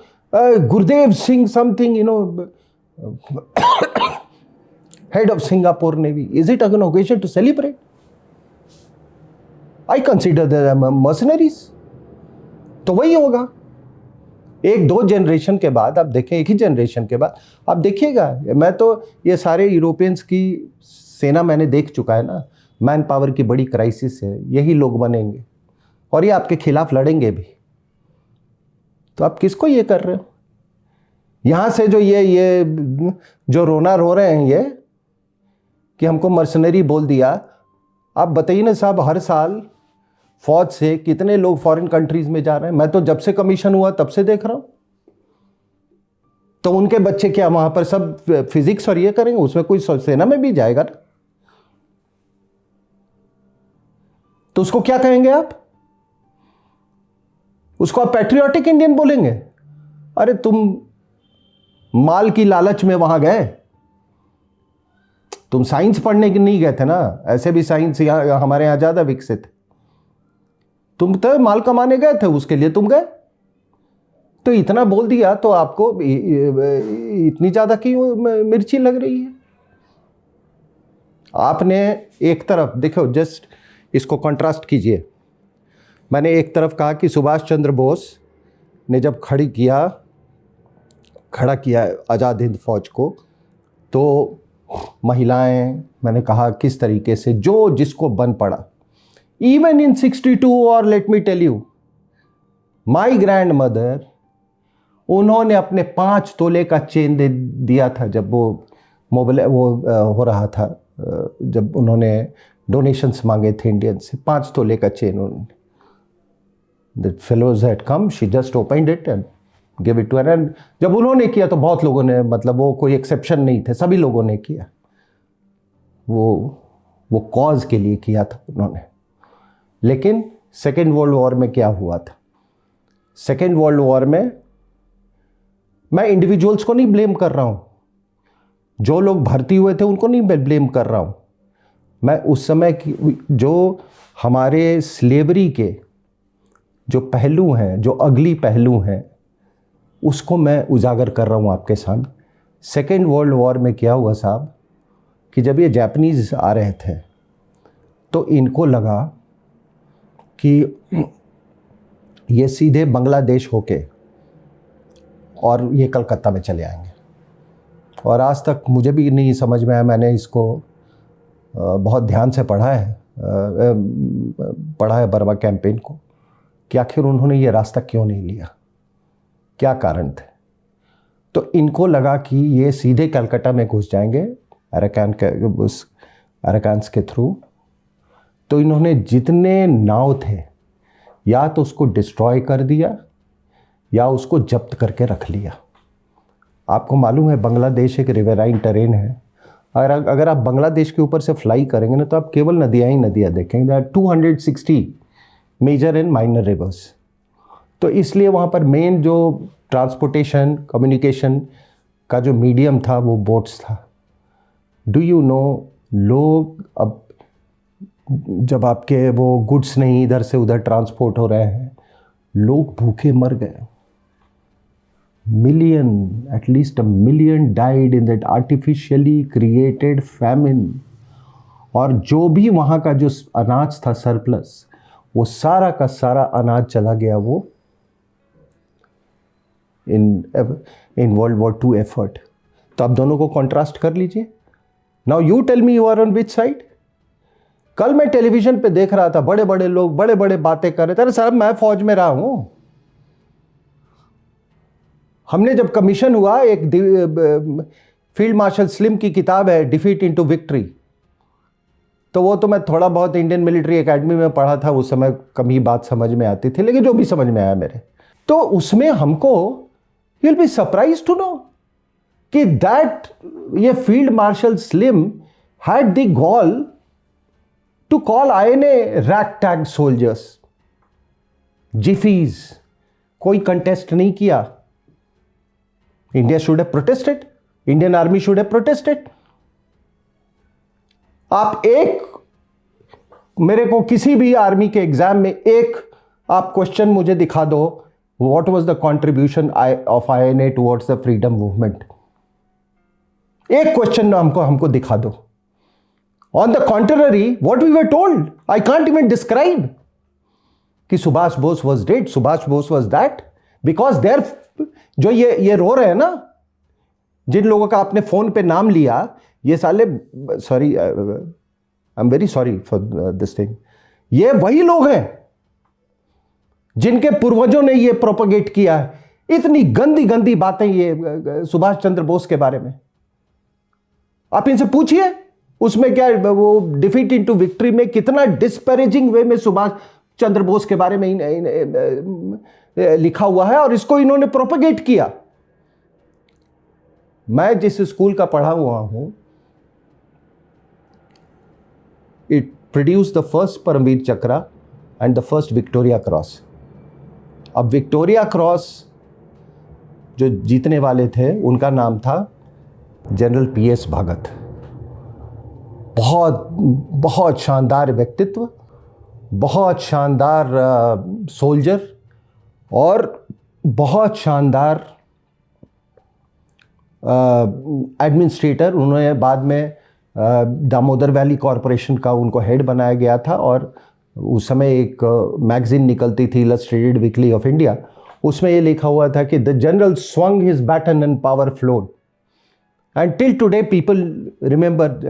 Gurdev Singh something, head of Singapore Navy, is it an occasion to celebrate? I consider them mercenaries। तो वही होगा। 1-2 generation के बाद आप देखें, एक ही जनरेशन के बाद आप देखिएगा। मैं तो ये सारे यूरोपियंस की सेना मैंने देख चुका है ना। मैन पावर की बड़ी क्राइसिस है, यही लोग बनेंगे और ये आपके खिलाफ लड़ेंगे भी। तो आप किसको ये कर रहे हो? यहाँ से जो ये जो रोना रो रहे हैं ये कि हमको मर्सनरी बोल दिया। आप बताइए ना साहब, हर साल फौज से कितने लोग फॉरेन कंट्रीज में जा रहे हैं? मैं तो जब से कमीशन हुआ तब से देख रहा हूं। तो उनके बच्चे क्या वहां पर सब फिजिक्स और ये करेंगे? उसमें कोई सेना में भी जाएगा ना, तो उसको क्या कहेंगे आप? उसको आप पैट्रियोटिक इंडियन बोलेंगे? अरे तुम माल की लालच में वहां गए, तुम साइंस पढ़ने के नहीं गए थे ना। ऐसे भी साइंस हमारे यहां ज्यादा विकसित है। तुम तो माल कमाने गए थे, उसके लिए तुम गए। तो इतना बोल दिया तो आपको इतनी ज्यादा क्यों मिर्ची लग रही है? आपने एक तरफ देखो, जस्ट इसको कंट्रास्ट कीजिए। मैंने एक तरफ कहा कि सुभाष चंद्र बोस ने जब खड़ा किया आज़ाद हिंद फौज को, तो महिलाएं, मैंने कहा किस तरीके से जो जिसको बन पड़ा। इवन इन 62, और let me tell you, my grandmother, उन्होंने अपने 5 तोले का चेन दे दिया था जब वो हो रहा था, जब उन्होंने डोनेशंस मांगे थे इंडियन से। 5 तोले का चेन उन्होंने। The fellows had come, she just opened it and gave it to her। and जब उन्होंने किया तो बहुत लोगों ने, मतलब वो कोई एक्सेप्शन नहीं थे, सभी लोगों ने किया। वो कॉज के लिए किया था उन्होंने। लेकिन सेकेंड वर्ल्ड वॉर में क्या हुआ था? सेकेंड वर्ल्ड वॉर में मैं इंडिविजुअल्स को नहीं ब्लेम कर रहा हूं, जो लोग भर्ती हुए थे उनको नहीं ब्लेम कर रहा हूं। मैं उस समय की जो हमारे स्लेवरी के जो पहलू हैं, जो अगली पहलू हैं, उसको मैं उजागर कर रहा हूं आपके सामने। सेकेंड वर्ल्ड वॉर में क्या हुआ साहब कि जब ये जापानीज आ रहे थे तो इनको लगा कि ये सीधे बांग्लादेश होके और ये कलकत्ता में चले आएंगे। और आज तक मुझे भी नहीं समझ में आया, मैंने इसको बहुत ध्यान से पढ़ा है बर्मा कैंपेन को। कि आखिर उन्होंने ये रास्ता क्यों नहीं लिया, क्या कारण थे। तो इनको लगा कि ये सीधे कलकत्ता में घुस जाएंगे अराकान्स के थ्रू। तो इन्होंने जितने नाव थे या तो उसको डिस्ट्रॉय कर दिया या उसको जब्त करके रख लिया। आपको मालूम है बांग्लादेश एक रिवराइन टेरेन है। अगर आप बांग्लादेश के ऊपर से फ्लाई करेंगे ना तो आप केवल नदियाँ ही नदियाँ देखेंगे। There are 260 major and minor rivers. तो इसलिए वहाँ पर मेन जो ट्रांसपोर्टेशन कम्युनिकेशन का जो मीडियम था वो बोट्स था। डू यू नो, लोग अब जब आपके वो गुड्स नहीं इधर से उधर ट्रांसपोर्ट हो रहे हैं, लोग भूखे मर गए। at least a million died in that artificially created famine। और जो भी वहाँ का जो अनाज था सरप्लस, वो सारा का सारा अनाज चला गया वो इन वर्ल्ड वॉर 2 एफर्ट। तो आप दोनों को कॉन्ट्रास्ट कर लीजिए। Now you tell me you are on which side. कल मैं टेलीविजन पे देख रहा था, बड़े बड़े लोग बड़े बड़े बातें कर रहे थे। अरे साहब, मैं फौज में रहा हूं। हमने जब कमीशन हुआ, एक फील्ड मार्शल स्लिम की किताब है डिफीट इनटू विक्ट्री, तो वो तो मैं थोड़ा बहुत इंडियन मिलिट्री एकेडमी में पढ़ा था, उस समय कम ही बात समझ में आती थी, लेकिन जो भी समझ में आया मेरे, तो उसमें हमको you will be surprise to know कि दैट ये field marshal Slim had the gall to call INA rag tag soldiers, JIFs. कोई कंटेस्ट नहीं किया। India should have protested, Indian army should have protested. आप एक मेरे को किसी भी आर्मी के एग्जाम में एक आप क्वेश्चन मुझे दिखा दो, what was the contribution of INA towards the freedom movement. एक क्वेश्चन हमको दिखा दो। On the contrary what we were told, I can't even describe कि Subhash Bose was dead, Subhash Bose was that, because there जो ये रो रहे हैं ना, जिन लोगों का आपने फोन पे नाम लिया, ये साले, sorry, I am very sorry for this thing, ये वही लोग हैं जिनके पूर्वजों ने ये प्रोपगेट किया है। इतनी गंदी गंदी बातें ये सुभाष चंद्र बोस के बारे में। आप इनसे पूछिए उसमें क्या वो डिफीट इनटू विक्ट्री में कितना डिस्पैरेजिंग वे में सुभाष चंद्र बोस के बारे में लिखा हुआ है, और इसको इन्होंने प्रोपगेट किया। मैं जिस स्कूल का पढ़ा हुआ हूं, it produce the first Paramvir Chakra and the first Victoria Cross. अब विक्टोरिया क्रॉस जो जीतने वाले थे उनका नाम था जनरल PS भगत। बहुत बहुत शानदार व्यक्तित्व, बहुत शानदार सोल्जर और बहुत शानदार एडमिनिस्ट्रेटर। उन्होंने बाद में दामोदर वैली कॉरपोरेशन का उनको हेड बनाया गया था, और उस समय एक मैगजीन निकलती थी इलस्ट्रेटेड वीकली ऑफ इंडिया, उसमें ये लिखा हुआ था कि the general swung his baton and power flowed, and till today people remember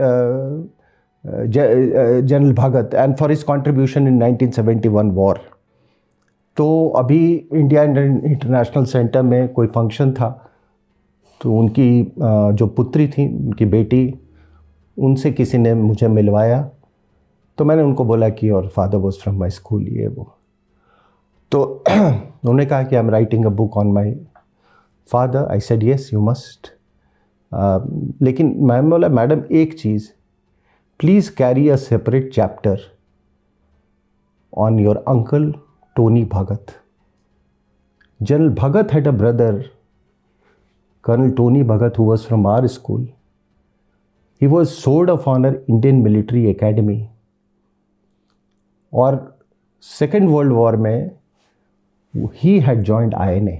general Bhagat and for his contribution in 1971 war. तो अभी इंडिया इंटरनेशनल सेंटर में कोई फंक्शन था, तो उनकी जो पुत्री थी, उनकी बेटी, उनसे किसी ने मुझे मिलवाया, तो मैंने उनको बोला कि और father was from my school, ये वो। तो उन्होंने कहा कि I am writing a book on my father. I said yes you must. लेकिन मैम बोला, मैडम एक चीज़, please carry a separate chapter on your uncle Tony Bhagat. General Bhagat had a brother, Colonel Tony Bhagat, who was from our school. He was Sword of Honor Indian Military Academy. और second world war में ही had joined INA।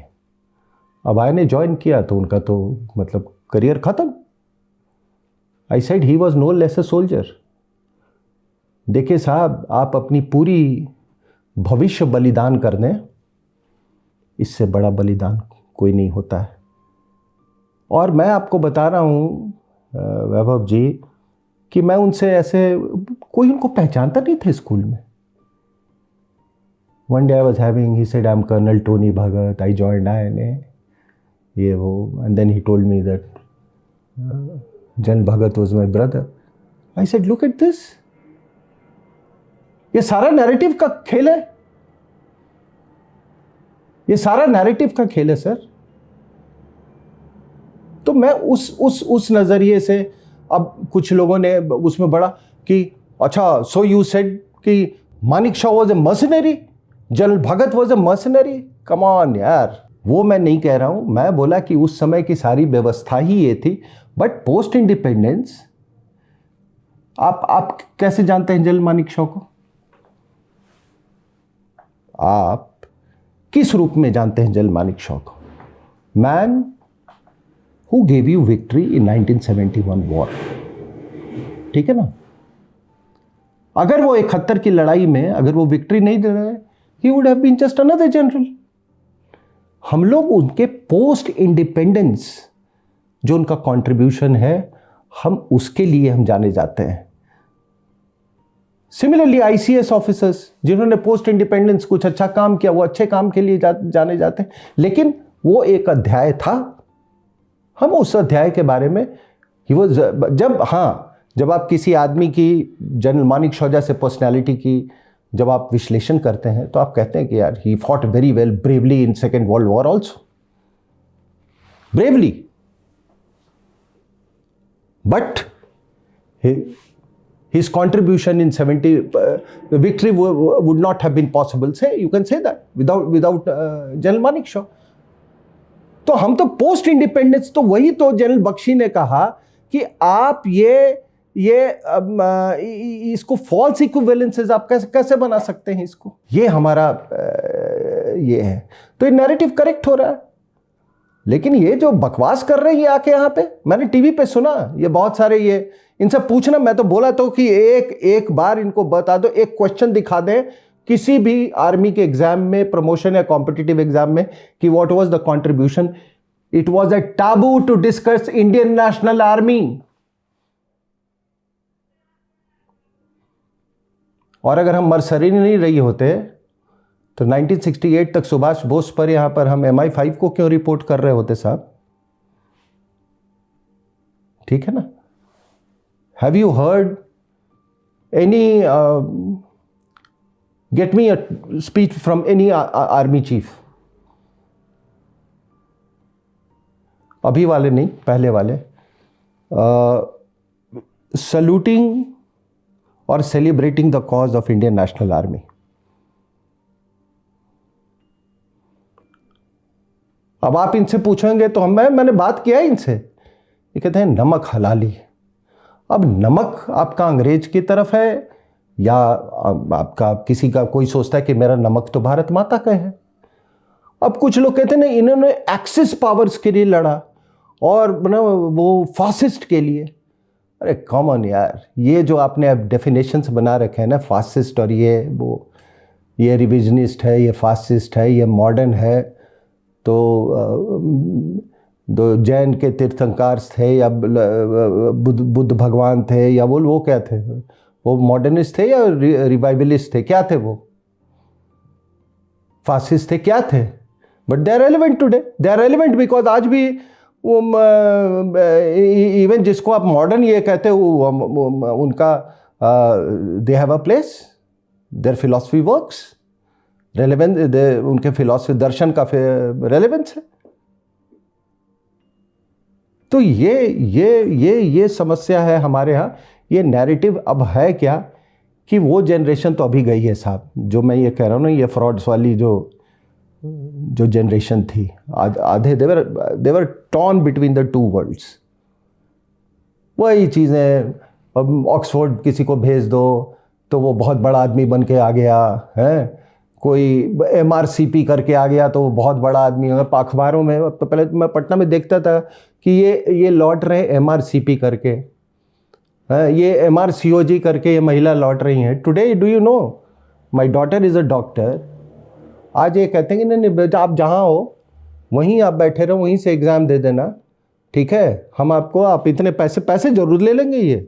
अब INA join किया तो उनका तो मतलब career खत्म। I said he was no less a soldier. देखिए साहब, आप अपनी पूरी भविष्य बलिदान कर दें, इससे बड़ा बलिदान कोई नहीं होता है। और मैं आपको बता रहा हूँ वैभव जी कि मैं उनसे ऐसे, कोई उनको पहचानता नहीं था स्कूल में। One day I was having, he said, I'm Colonel Tony Bhagat, I joined INA, ये वो, and then he told me that General Bhagat was my brother. I said, look at this. ये सारा narrative का खेल है, ये सारा narrative का खेल है सर। तो मैं उस नजरिए से, अब कुछ लोगों ने उसमें बढ़ा कि अच्छा, सो यू सेड कि Manik Shaw was a mercenary, general Bhagat was a mercenary. Come on यार, वो मैं नहीं कह रहा हूं। मैं बोला कि उस समय की सारी व्यवस्था ही ये थी। बट पोस्ट इंडिपेंडेंस, आप कैसे जानते हैं जनरल मानिक शॉ को? आप किस रूप में जानते हैं जनरल मानिक शॉ को? Man who gave you victory in 1971 war, ठीक है ना? अगर वो 71 की लड़ाई में अगर वो विक्ट्री नहीं दे रहे, he would have been just another general. हम लोग उनके पोस्ट इंडिपेंडेंस जो उनका कंट्रीब्यूशन है, हम उसके लिए हम जाने जाते हैं। सिमिलरली आईसीएस ऑफिसर्स जिन्होंने पोस्ट इंडिपेंडेंस कुछ अच्छा काम किया, वो अच्छे काम के लिए जाने जाते हैं। लेकिन वो एक अध्याय था, हम उस अध्याय के बारे में ही वो जब आप किसी आदमी की, जनरल मानिक शॉ जैसे पर्सनैलिटी की जब आप विश्लेषण करते हैं तो आप कहते हैं कि यार he fought very well bravely in second world war also, bravely, but his contribution in 70 victory would not have been possible, say you can say that, without general Manik Shaw. तो हम तो पोस्ट इंडिपेंडेंस, तो वही तो जनरल बख्शी ने कहा कि आप इसको फॉल्स इक्विवेलेंसेस आप कैसे बना सकते हैं इसको, ये हमारा ये है। तो ये नैरेटिव करेक्ट हो रहा है। लेकिन ये जो बकवास कर रहे हैं ये आके यहाँ पे, मैंने टीवी पे सुना, ये बहुत सारे, ये इनसे पूछना, मैं तो बोला तो कि एक बार इनको बता दो, एक क्वेश्चन दिखा दें किसी भी आर्मी के एग्जाम में, प्रमोशन या कॉम्पिटिटिव एग्जाम में, कि what was the contribution. It was a taboo to discuss Indian National Army. और अगर हम मर्सरी नहीं रही होते तो 1968 तक सुभाष बोस पर यहां पर हम MI5 को क्यों रिपोर्ट कर रहे होते साहब? ठीक है ना? Have you heard any, get me a speech from any army chief? अभी वाले नहीं, पहले वाले, सल्यूटिंग और celebrating the cause of Indian National army. अब आप इनसे पूछेंगे तो मैंने बात किया है इनसे, ये कहते हैं नमक हलाली। अब नमक आपका अंग्रेज की तरफ है या आपका किसी का, कोई सोचता है कि मेरा नमक तो भारत माता का है। अब कुछ लोग कहते हैं ना, इन्होंने एक्सिस पावर्स के लिए लड़ा और ना वो फासिस्ट के लिए। अरे कॉमन यार, ये जो आपने अब डेफिनेशंस बना रखे हैं ना, फासिस्ट और ये रिविजनिस्ट है, ये फासिस्ट है, ये मॉडर्न है, तो जैन के तीर्थंकर थे या बुद्ध भगवान थे या वो क्या थे, वो मॉडर्निस्ट थे या रिवाइवलिस्ट थे, क्या थे वो? फासिस्ट थे, क्या थे? But they are relevant today, they are relevant because आज भी वो इवन जिसको आप मॉडर्न ये कहते हो, उनका they have a place, their philosophy works, relevance, उनके फिलॉसफी दर्शन का रेलेवेंस है। तो ये समस्या है हमारे यहाँ। ये नैरेटिव अब है क्या कि वो जनरेशन तो अभी गई है साहब, जो मैं ये कह रहा हूँ ना, ये फ्रॉड्स वाली जो जनरेशन थी, आधे they were torn between the two worlds. वही चीज़ें, अब ऑक्सफोर्ड किसी को भेज दो तो वो बहुत बड़ा आदमी बन के आ गया है, कोई MRCP करके आ गया तो वो बहुत बड़ा आदमी है। अखबारों में तो पहले मैं पटना में देखता था कि ये लौट रहे MRCP करके, ये MRCOG करके ये महिला लौट रही हैं। Today do you know my daughter is a doctor. आज ये कहते हैं कि नहीं बेटा, आप जहाँ हो वहीं आप बैठे रहो, वहीं से एग्ज़ाम दे देना, ठीक है, हम आपको, आप इतने पैसे जरूर ले लेंगे ये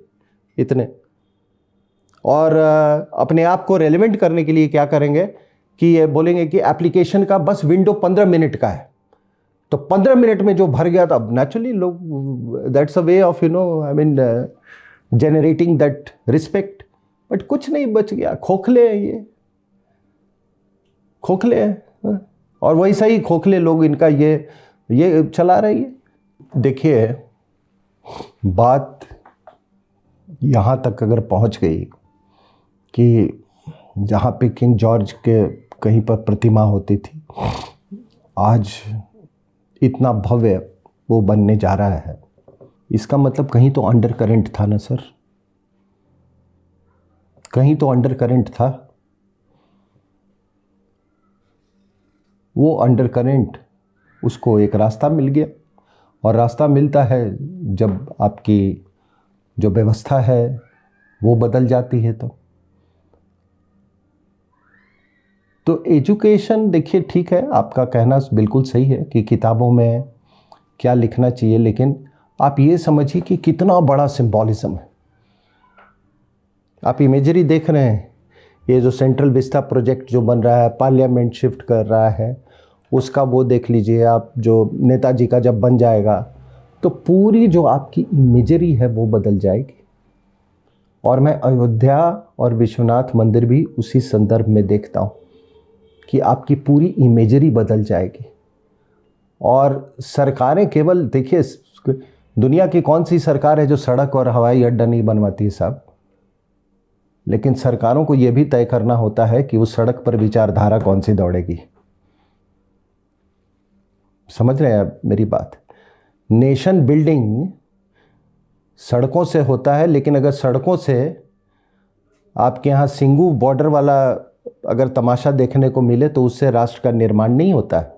इतने, और अपने आप को रेलेवेंट करने के लिए क्या करेंगे कि ये बोलेंगे कि एप्लीकेशन का बस विंडो 15 मिनट का है, तो 15 मिनट में जो भर गया था, नेचुरली लोग, that's a way of I mean generating that respect. But कुछ नहीं बच गया, खोखले हैं ये, खोखले हैं, और वैसा ही खोखले लोग इनका ये चला रही है। देखिए, बात यहाँ तक अगर पहुँच गई कि जहाँ पे किंग जॉर्ज के कहीं पर प्रतिमा होती थी, आज इतना भव्य वो बनने जा रहा है, इसका मतलब कहीं तो अंडर करंट था ना सर, कहीं तो अंडर करंट था। वो अंडर करंट, उसको एक रास्ता मिल गया, और रास्ता मिलता है जब आपकी जो व्यवस्था है वो बदल जाती है। तो एजुकेशन, देखिए ठीक है, आपका कहना बिल्कुल सही है कि किताबों में क्या लिखना चाहिए, लेकिन आप ये समझिए कि कितना बड़ा सिंबॉलिज्म है। आप इमेजरी देख रहे हैं, ये जो सेंट्रल विस्टा प्रोजेक्ट जो बन रहा है, पार्लियामेंट शिफ्ट कर रहा है, उसका वो देख लीजिए आप, जो नेताजी का जब बन जाएगा तो पूरी जो आपकी इमेजरी है वो बदल जाएगी। और मैं अयोध्या और विश्वनाथ मंदिर भी उसी संदर्भ में देखता हूँ कि आपकी पूरी इमेजरी बदल जाएगी। और सरकारें केवल, देखिए दुनिया की कौन सी सरकार है जो सड़क और हवाई अड्डा नहीं बनवाती है साहब, लेकिन सरकारों को यह भी तय करना होता है कि उस सड़क पर विचारधारा कौन सी दौड़ेगी। समझ रहे हैं आप मेरी बात? नेशन बिल्डिंग सड़कों से होता है, लेकिन अगर सड़कों से आपके यहाँ सिंगू बॉर्डर वाला अगर तमाशा देखने को मिले तो उससे राष्ट्र का निर्माण नहीं होता है।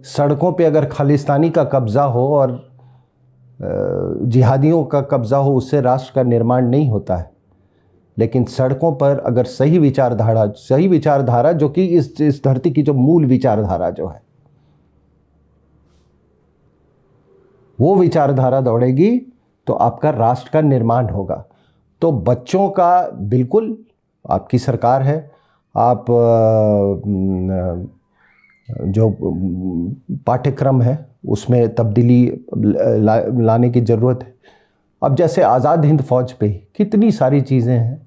सड़कों पे अगर खालिस्तानी का कब्जा हो और जिहादियों का कब्जा हो, उससे राष्ट्र का निर्माण नहीं होता है। लेकिन सड़कों पर अगर सही विचारधारा जो कि इस धरती की जो मूल विचारधारा जो है, वो विचारधारा दौड़ेगी तो आपका राष्ट्र का निर्माण होगा। तो बच्चों का बिल्कुल आपकी सरकार है, आप जो पाठ्यक्रम है उसमें तब्दीली लाने की ज़रूरत है। अब जैसे आज़ाद हिंद फौज पे कितनी सारी चीज़ें हैं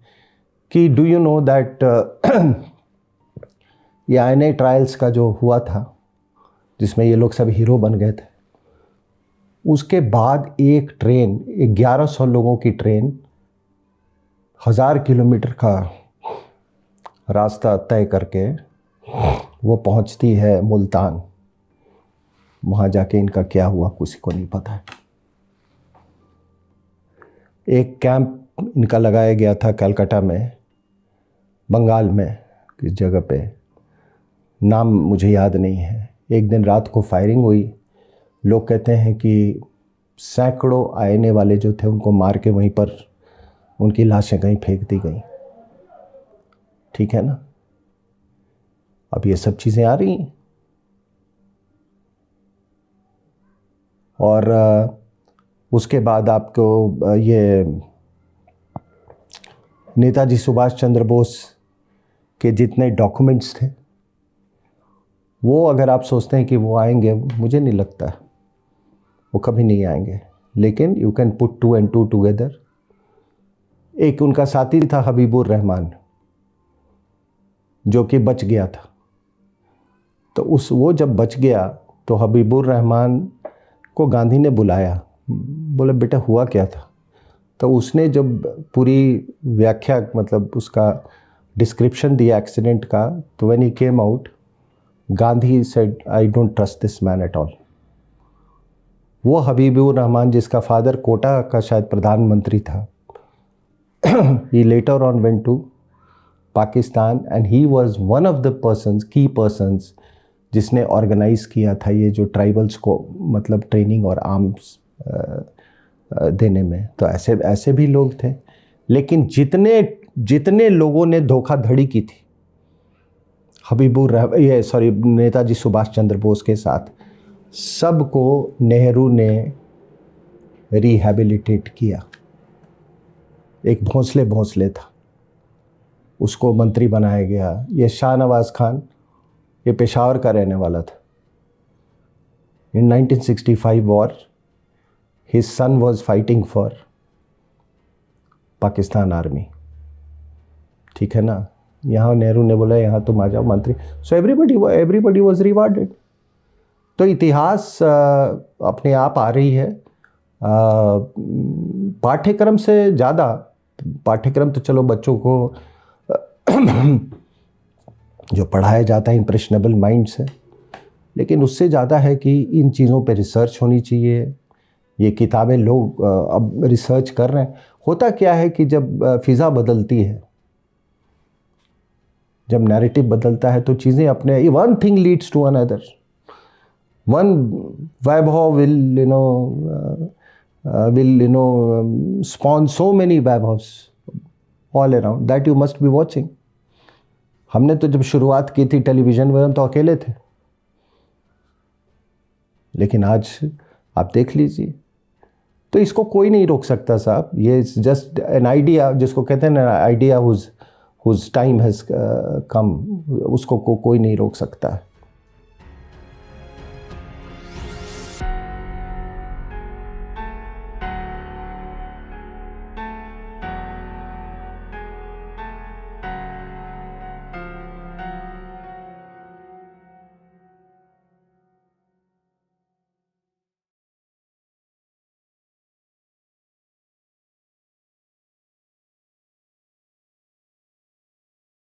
कि डू यू नो दैट ये INA ट्रायल्स का जो हुआ था जिसमें ये लोग सब हीरो बन गए थे, उसके बाद एक ट्रेन, 1100 लोगों की ट्रेन 1000 किलोमीटर का रास्ता तय करके वो पहुंचती है मुल्तान। वहाँ जाके इनका क्या हुआ किसी को नहीं पता है। एक कैंप इनका लगाया गया था कलकत्ता में, बंगाल में किस जगह पे, नाम मुझे याद नहीं है। एक दिन रात को फायरिंग हुई। लोग कहते हैं कि सैकड़ों INA वाले जो थे उनको मार के वहीं पर उनकी लाशें कहीं फेंक दी गई। ठीक है ना? अब ये सब चीज़ें आ रही हैं। और उसके बाद आपको ये नेताजी सुभाष चंद्र बोस के जितने डॉक्यूमेंट्स थे, वो अगर आप सोचते हैं कि वो आएंगे, मुझे नहीं लगता, वो कभी नहीं आएंगे। लेकिन you can put 2 and 2 together. एक उनका साथी था हबीबुर रहमान, जो कि बच गया था। तो वो जब बच गया तो हबीबुर रहमान को गांधी ने बुलाया, बोले बेटा हुआ क्या था? तो उसने जब पूरी व्याख्या, मतलब उसका डिस्क्रिप्शन दिया एक्सीडेंट का, तो when he came out, Gandhi said I don't trust this man at all. वो हबीबुर रहमान जिसका फादर कोटा का शायद प्रधानमंत्री था, he later on went to Pakistan and he was one of the key persons जिसने ऑर्गेनाइज किया था ये जो ट्राइबल्स को मतलब ट्रेनिंग और आर्म्स देने में। तो ऐसे भी लोग थे। लेकिन जितने लोगों ने धोखाधड़ी की थी नेताजी सुभाष चंद्र बोस के साथ, सबको नेहरू ने रिहैबिलिटेट किया। एक भोंसले था, उसको मंत्री बनाया गया। ये शाहनवाज खान ये पेशावर का रहने वाला था। इन 1965 war his son was fighting for Pakistan army, ठीक है ना। यहाँ नेहरू ने बोला यहाँ तुम आ जाओ मंत्री, सो एवरीबडी वॉज रिवार्डेड। तो इतिहास अपने आप आ रही है। पाठ्यक्रम से ज़्यादा, पाठ्यक्रम तो चलो बच्चों को जो पढ़ाया जाता है इम्प्रेशनेबल माइंड से, लेकिन उससे ज़्यादा है कि इन चीज़ों पे रिसर्च होनी चाहिए। ये किताबें लोग अब रिसर्च कर रहे हैं। होता क्या है कि जब फ़िज़ा बदलती है, जब नैरेटिव बदलता है तो चीज़ें अपने, one thing leads to another, one वैभव will spawn so many vaibhavs all around that you must be watching. हमने तो जब शुरुआत की थी टेलीविज़न में हम तो अकेले थे, लेकिन आज आप देख लीजिए। तो इसको कोई नहीं रोक सकता साहब, ये जस्ट एन आइडिया, जिसको कहते हैं ना idea whose time has come, उसको कोई नहीं रोक सकता है।